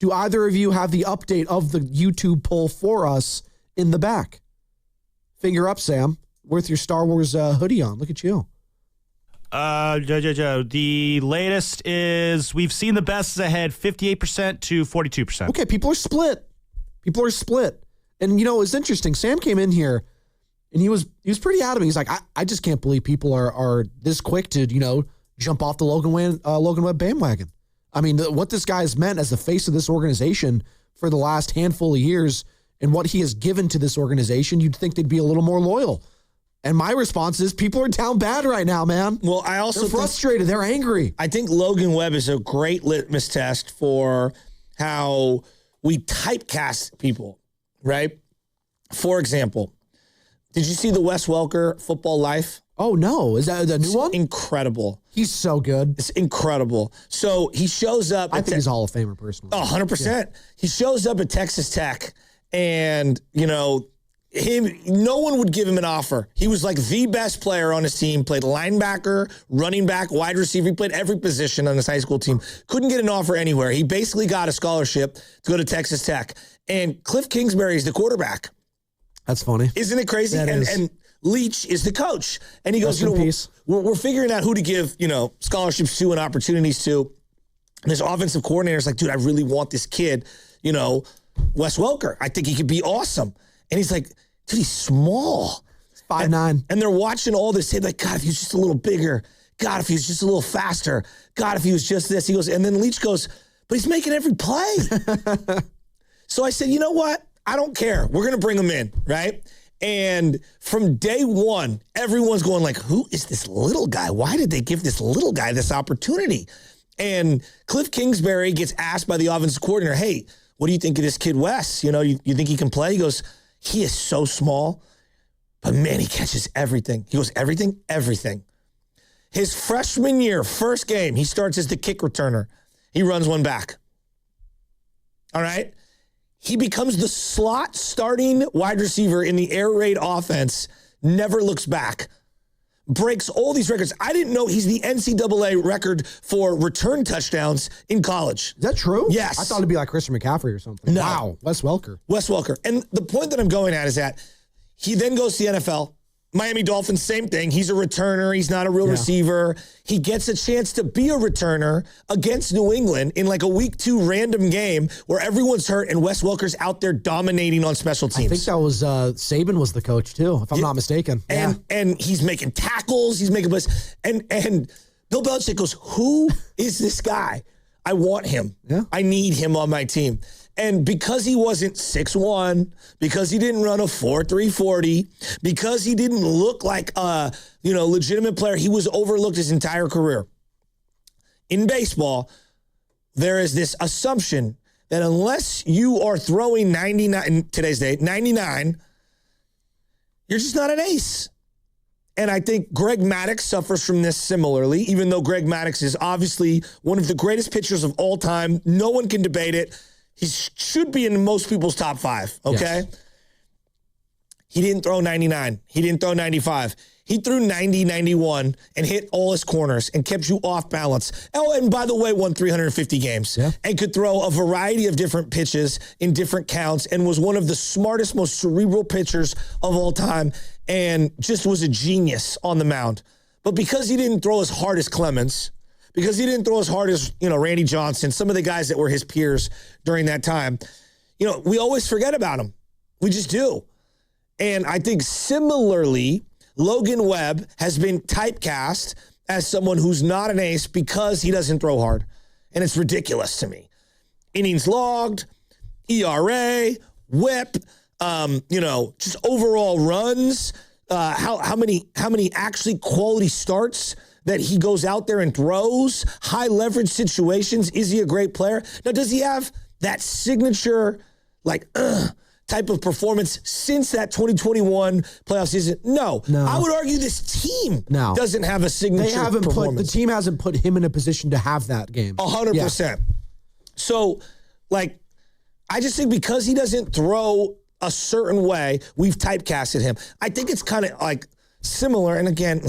Do either of you have the update of the YouTube poll for us in the back? Finger up, Sam, with your Star Wars hoodie on. Look at you. The latest is we've seen the best is ahead 58% to 42%. Okay, people are split. And, it's interesting. Sam came in here, and he was pretty adamant. He's like, I just can't believe people are this quick to, jump off the Logan Webb bandwagon. I mean, what this guy has meant as the face of this organization for the last handful of years and what he has given to this organization, you'd think they'd be a little more loyal. And my response is people are down bad right now, man. Well, they're frustrated. They're angry. I think Logan Webb is a great litmus test for how we typecast people, right? For example, did you see the Wes Welker Football Life? Oh, no. Is that the new one? Incredible. He's so good. It's incredible. So he shows up. I think he's a Hall of Famer personally. 100%. Yeah. He shows up at Texas Tech, and, no one would give him an offer. He was like the best player on his team, played linebacker, running back, wide receiver. He played every position on his high school team. Couldn't get an offer anywhere. He basically got a scholarship to go to Texas Tech. And Cliff Kingsbury is the quarterback. That's funny. Isn't it crazy? And Leach is the coach. And he goes, we're figuring out who to give, scholarships to and opportunities to. And this offensive coordinator is like, dude, I really want this kid, Wes Welker. I think he could be awesome. And he's like, dude, he's small. 5'9". And they're watching all this. They're like, God, if he was just a little bigger. God, if he was just a little faster. God, if he was just this. He goes, and then Leach goes, but he's making every play. So I said, you know what? I don't care. We're going to bring him in, right? And from day one, everyone's going like, who is this little guy? Why did they give this little guy this opportunity? And Cliff Kingsbury gets asked by the offensive coordinator, hey, what do you think of this kid, Wes? You think he can play? He goes, he is so small, but man, he catches everything. He goes, everything, everything. His freshman year, first game, he starts as the kick returner. He runs one back. All right? He becomes the slot starting wide receiver in the air raid offense, never looks back, breaks all these records. I didn't know he's the NCAA record for return touchdowns in college. Is that true? Yes. I thought it'd be like Christian McCaffrey or something. No. Wow. Wes Welker. And the point that I'm going at is that he then goes to the NFL. Miami Dolphins, same thing. He's a returner. He's not a real receiver. He gets a chance to be a returner against New England in like a week 2 random game where everyone's hurt and Wes Welker's out there dominating on special teams. I think that was Saban was the coach too, if I'm not mistaken. And he's making tackles. He's making plays. And Bill Belichick goes, who is this guy? I want him. Yeah. I need him on my team. And because he wasn't 6'1", because he didn't run a 4.3 40, because he didn't look like a legitimate player, he was overlooked his entire career. In baseball, there is this assumption that unless you are throwing 99 in today's day, 99, you're just not an ace. And I think Greg Maddux suffers from this similarly, even though Greg Maddux is obviously one of the greatest pitchers of all time. No one can debate it. He should be in most people's top 5, okay? Yes. He didn't throw 99. He didn't throw 95. He threw 90, 91 and hit all his corners and kept you off balance. Oh, and by the way, won 350 games and could throw a variety of different pitches in different counts and was one of the smartest, most cerebral pitchers of all time and just was a genius on the mound. But because he didn't throw as hard as Clemens, because he didn't throw as hard as, Randy Johnson, some of the guys that were his peers during that time, we always forget about him. We just do. And I think similarly, Logan Webb has been typecast as someone who's not an ace because he doesn't throw hard. And it's ridiculous to me. Innings logged, ERA, whip, just overall runs, how many actually quality starts that he goes out there and throws, high leverage situations. Is he a great player? Now, does he have that signature, type of performance since that 2021 playoff season? No. I would argue this team doesn't have a signature performance. The team hasn't put him in a position to have that game. 100%. Yeah. So, I just think because he doesn't throw a certain way, we've typecasted him. I think it's kind of similar. And again,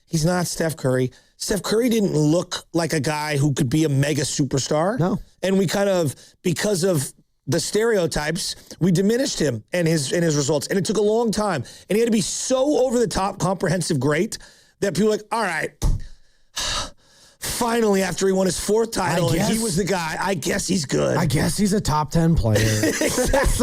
he's not Steph Curry. Steph Curry didn't look like a guy who could be a mega superstar. No. and we kind of, because of the stereotypes, we diminished him and his results. And it took a long time. And he had to be so over the top, comprehensive great that people were like, all right, finally, after he won his 4th title and he was the guy, I guess he's good. I guess he's a top 10 player.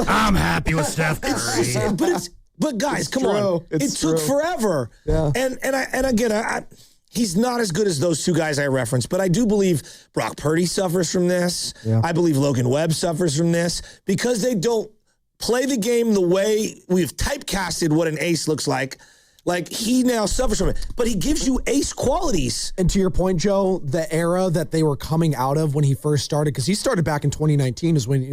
I'm happy with Steph Curry. But guys, It's come true. on. It's It took true. forever. Yeah. And again, he's not as good as those two guys I referenced, but I do believe Brock Purdy suffers from this. Yeah. I believe Logan Webb suffers from this because they don't play the game the way we've typecasted what an ace looks like. Like, he now suffers from it, but he gives you ace qualities. And to your point, Joe, the era that they were coming out of when he first started, because he started back in 2019 is when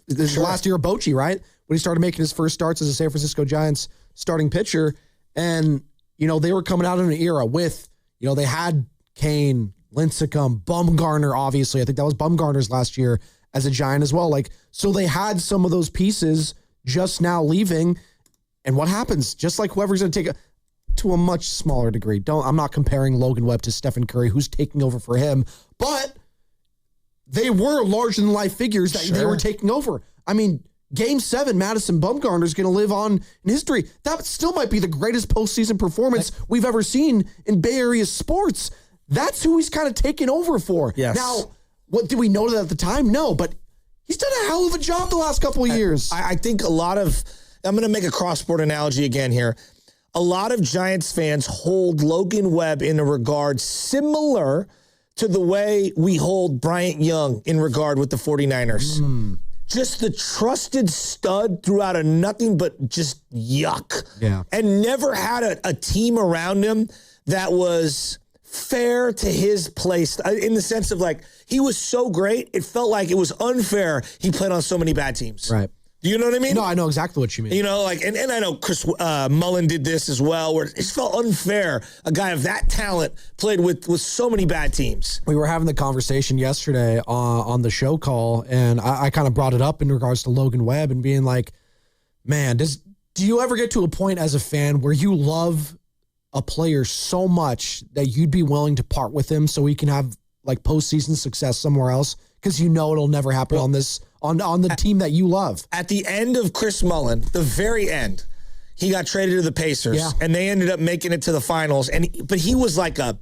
this is the last year of Bochy, right? When he started making his first starts as a San Francisco Giants starting pitcher. And, they were coming out of an era with, they had Kane, Lincecum, Bumgarner, obviously. I think that was Bumgarner's last year as a Giant as well. So they had some of those pieces just now leaving. And what happens? Just like whoever's going to take to a much smaller degree. I'm not comparing Logan Webb to Stephen Curry, who's taking over for him, but they were larger than life figures that they were taking over. I mean, Game 7, Madison Bumgarner is going to live on in history. That still might be the greatest postseason performance we've ever seen in Bay Area sports. That's who he's kind of taken over for. Yes. Now, what did we know that at the time? No, but he's done a hell of a job the last couple of years. I think I'm going to make a cross-sport analogy again here. A lot of Giants fans hold Logan Webb in a regard similar to the way we hold Bryant Young in regard with the 49ers. Just the trusted stud throughout a nothing but just yuck. Yeah. And never had a team around him that was fair to his place in the sense of he was so great, it felt like it was unfair he played on so many bad teams. Right. Do you know what I mean? No, I know exactly what you mean. And I know Chris Mullen did this as well, where it felt unfair. A guy of that talent played with so many bad teams. We were having the conversation yesterday on the show call, and I kind of brought it up in regards to Logan Webb and being like, man, do you ever get to a point as a fan where you love a player so much that you'd be willing to part with him so he can have postseason success somewhere else? Because it'll never happen on the team that you love. At the end of Chris Mullen, the very end, he got traded to the Pacers, and they ended up making it to the finals. But he was like a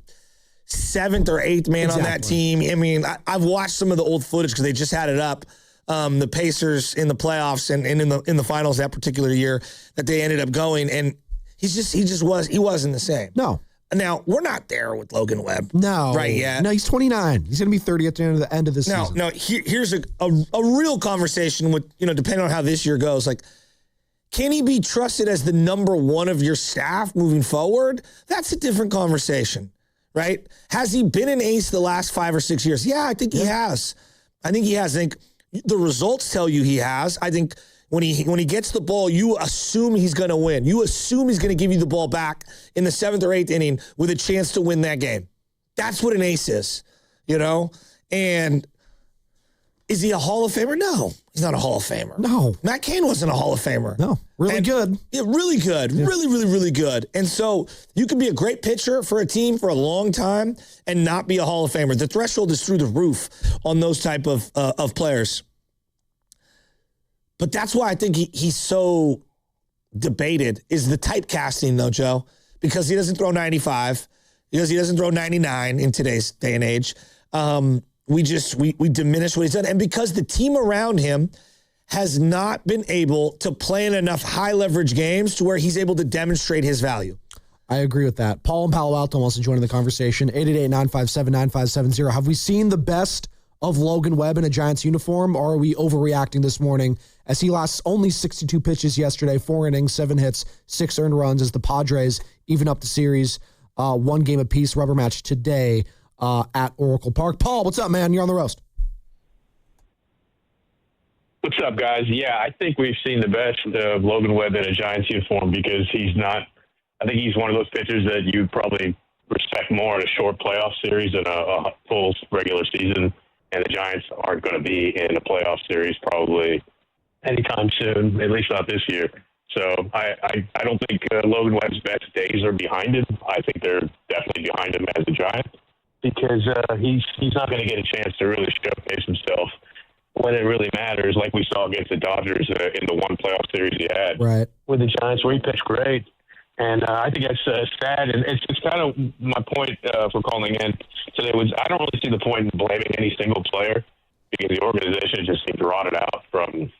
7th or 8th man on that team. I mean, I've watched some of the old footage because they just had it up. The Pacers in the playoffs and in the finals that particular year that they ended up going, and he wasn't the same. No. Now, we're not there with Logan Webb. No. Right yet. No, he's 29. He's going to be 30 at the end of this season. No, here's a real conversation with, depending on how this year goes. Can he be trusted as the number one of your staff moving forward? That's a different conversation, right? Has he been an ace the last 5 or 6 years? Yeah, I think he has. I think the results tell you he has. I think when he gets the ball, you assume he's going to win. You assume he's going to give you the ball back in the 7th or 8th inning with a chance to win that game. That's what an ace is, And is he a Hall of Famer? No, he's not a Hall of Famer. No. Matt Cain wasn't a Hall of Famer. No, really good. Yeah, really good. Yeah. Really, really, really good. And so you can be a great pitcher for a team for a long time and not be a Hall of Famer. The threshold is through the roof on those type of players. But that's why I think he's so debated is the typecasting, though, Joe, because he doesn't throw 95, because he doesn't throw 99 in today's day and age. We diminish what he's done. And because the team around him has not been able to play in enough high leverage games to where he's able to demonstrate his value. I agree with that. Paul in Palo Alto wants to join in the conversation. 888-957-9570. Have we seen the best of Logan Webb in a Giants uniform, or are we overreacting this morning as he lost only 62 pitches yesterday, 4 innings, 7 hits, 6 earned runs as the Padres even up the series, 1 game apiece, rubber match today at Oracle Park. Paul, what's up, man? You're on the roast. What's up, guys? Yeah, I think we've seen the best of Logan Webb in a Giants uniform because I think he's one of those pitchers that you probably respect more in a short playoff series than a full regular season. And the Giants aren't going to be in a playoff series probably anytime soon, at least not this year. So I don't think Logan Webb's best days are behind him. I think they're definitely behind him as a Giant. because he's not going to get a chance to really showcase himself when it really matters, like we saw against the Dodgers in the one playoff series he had with the Giants, where he pitched great. And I think that's sad. And it's kind of my point for calling in today was I don't really see the point in blaming any single player because the organization just seems rotted out from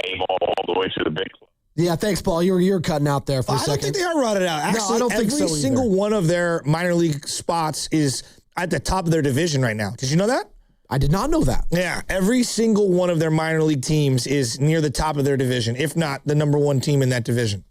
A-ball all the way to the big club. Yeah, thanks, Paul. You're cutting out there for a second. I don't think they are rotted out. Actually, no, I don't think so every single one of their minor league spots is at the top of their division right now. Did you know that? I did not know that. Yeah, every single one of their minor league teams is near the top of their division, if not the number one team in that division.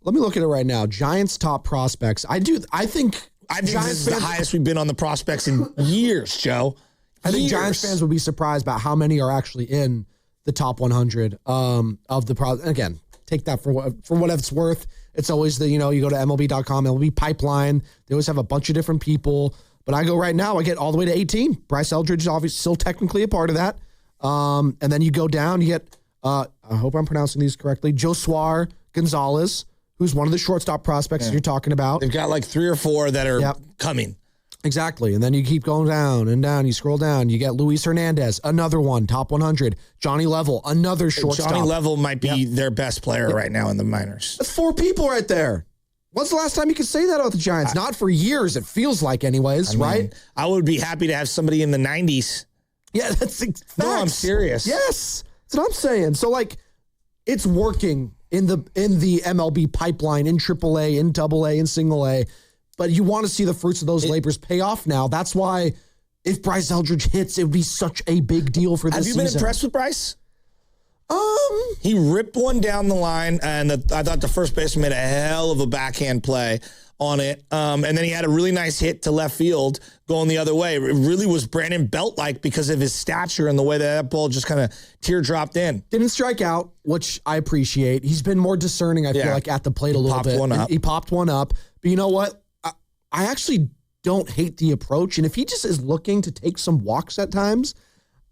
Let me look at it right now. Giants top prospects. I think this is the highest we've been on the prospects in years, Joe. I think Giants fans would be surprised about how many are actually in the top 100 of the again, take that for what it's worth. It's always you go to MLB.com, MLB Pipeline. They always have a bunch of different people. But I go right now, I get all the way to 18. Bryce Eldridge is obviously still technically a part of that. And then you go down, you get, I hope I'm pronouncing these correctly, Josuar Gonzalez, who's one of the shortstop prospects you're talking about. They've got like 3 or 4 that are coming. Exactly. And then you keep going down and down. You scroll down. You get Luis Hernandez, another one, top 100. Johnny Level, another shortstop. Johnny Level might be their best player right now in the minors. That's 4 people right there. When's the last time you could say that about the Giants? Not for years, it feels like anyways, right? I would be happy to have somebody in the 90s. Yeah, that's facts. No, I'm serious. Yes. That's what I'm saying. So, it's working in the MLB pipeline, in AAA, in AA, in single A, but you want to see the fruits of those labors pay off now. That's why if Bryce Eldridge hits, it would be such a big deal for this season. Have you been impressed with Bryce? He ripped one down the line, and I thought the first baseman made a hell of a backhand play on it. And then he had a really nice hit to left field going the other way. It really was Brandon Belt-like because of his stature and the way that ball just kind of teardropped in. Didn't strike out, which I appreciate. He's been more discerning, I feel like, at the plate a little bit. He popped one up. But you know what? I actually don't hate the approach. And if he just is looking to take some walks at times,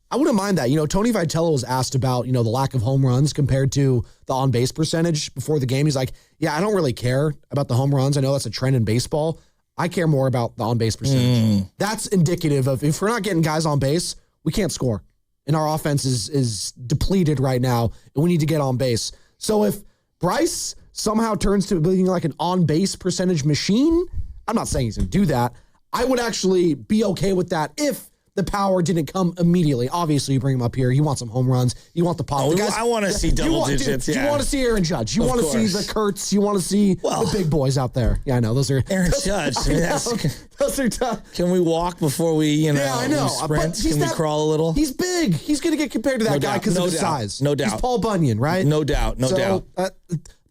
I wouldn't mind that. Tony Vitello was asked about, the lack of home runs compared to the on-base percentage before the game. He's like, yeah, I don't really care about the home runs. I know that's a trend in baseball. I care more about the on-base percentage. That's indicative of if we're not getting guys on base, we can't score. And our offense is depleted right now, and we need to get on base. So if Bryce somehow turns to being like an on-base percentage machine, I'm not saying he's going to do that. I would actually be okay with that if the power didn't come immediately. Obviously, you bring him up here. You want some home runs. You want the pop. I want to see double digits. You want to see Aaron Judge. You want to see the Kurtz. You want to see the big boys out there. Yeah, I know. Those are Aaron Judge. Those are tough. Can we walk before we, Yeah, I know. Sprint? Can we crawl a little? He's big. He's going to get compared to that guy because of his size. No doubt. He's Paul Bunyan, right? No doubt. No doubt.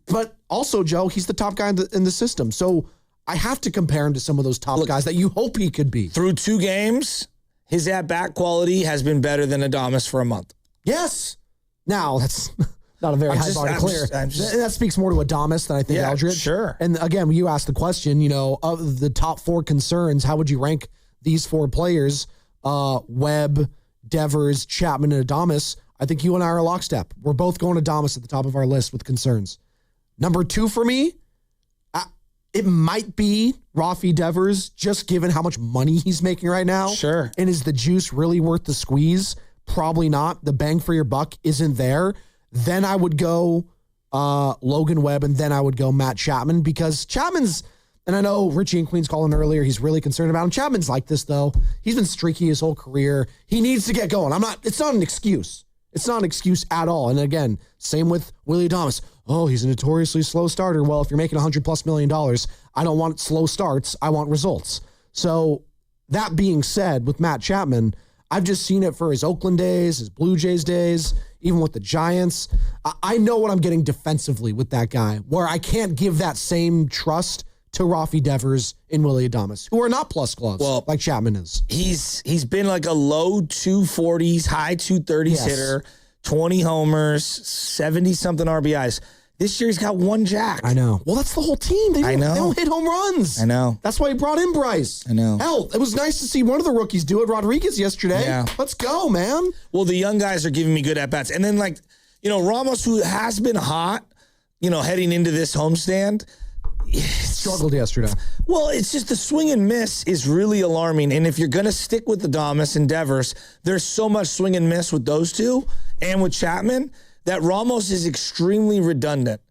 But also, Joe, he's the top guy in the system. So I have to compare him to some of those top guys that you hope he could be. Through 2 games, his at-bat quality has been better than Adames for a month. Yes. Now, that's not a very high bar to clear. That speaks more to Adames than I think Eldridge. Sure. And again, when you asked the question, of the top 4 concerns, how would you rank these 4 players? Webb, Devers, Chapman, and Adames. I think you and I are lockstep. We're both going Adames at the top of our list with concerns. Number 2 for me, it might be Rafi Devers, just given how much money he's making right now. Sure. And is the juice really worth the squeeze? Probably not. The bang for your buck isn't there. Then I would go Logan Webb, and then I would go Matt Chapman, because Chapman's, and I know Richie and Queens calling earlier, he's really concerned about him. Chapman's like this, though. He's been streaky his whole career. He needs to get going. It's not an excuse. It's not an excuse at all. And again, same with Willie Adames. Oh, he's a notoriously slow starter. Well, if you're making $100+ million, I don't want slow starts. I want results. So that being said, with Matt Chapman, I've just seen it for his Oakland days, his Blue Jays days, even with the Giants. I know what I'm getting defensively with that guy, where I can't give that same trust to Rafi Devers and Willie Adames, who are not plus gloves like Chapman is. He's been like a low 240s, high 230s hitter, 20 homers, 70-something RBIs. This year he's got 1 jack. I know. Well, that's the whole team. They don't hit home runs. I know. That's why he brought in Bryce. I know. Hell, it was nice to see one of the rookies do it, Rodriguez, yesterday. Yeah. Let's go, man. Well, the young guys are giving me good at-bats. And then, Ramos, who has been hot, heading into this homestand, struggled yesterday. Well, it's just the swing and miss is really alarming. And if you're going to stick with the Adames and Devers, there's so much swing and miss with those two and with Chapman that Ramos is extremely redundant,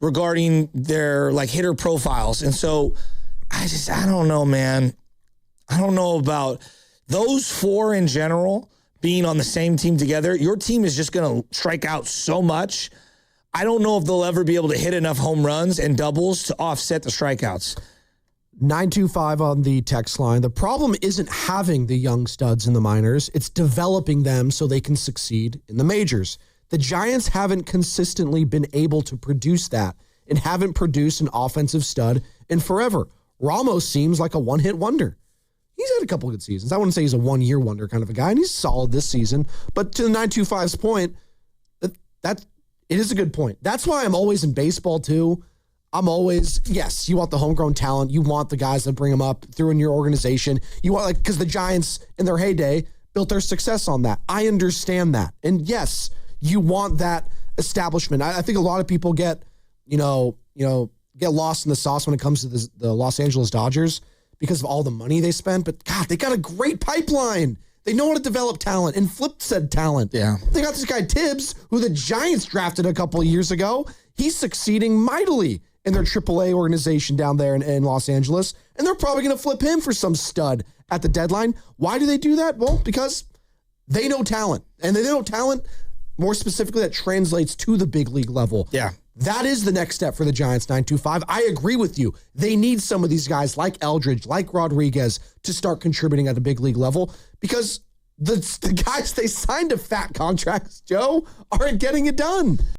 regarding their hitter profiles. And so I don't know, man. I don't know about those four in general being on the same team together. Your team is just going to strike out so much. I don't know if they'll ever be able to hit enough home runs and doubles to offset the strikeouts. 925 on the text line. The problem isn't having the young studs in the minors. It's developing them so they can succeed in the majors. The Giants haven't consistently been able to produce that and haven't produced an offensive stud in forever. Ramos seems like a one-hit wonder. He's had a couple good seasons. I wouldn't say he's a one-year wonder kind of a guy, and he's solid this season. But to the 925's point, it is a good point. That's why I'm always in baseball, too. I'm always, yes, you want the homegrown talent. You want the guys that bring them up through in your organization. You want, because the Giants, in their heyday, built their success on that. I understand that. And yes, you want that establishment. I think a lot of people get lost in the sauce when it comes to the Los Angeles Dodgers because of all the money they spent. But, God, they got a great pipeline. They know how to develop talent and flip said talent. Yeah. They got this guy Tibbs, who the Giants drafted a couple of years ago. He's succeeding mightily in their AAA organization down there in Los Angeles. And they're probably going to flip him for some stud at the deadline. Why do they do that? Well, because they know talent. And they know talent, more specifically, that translates to the big league level. Yeah. That is the next step for the Giants, 925. I agree with you. They need some of these guys like Eldridge, like Rodriguez, to start contributing at the big league level because the guys they signed to fat contracts, Joe, aren't getting it done.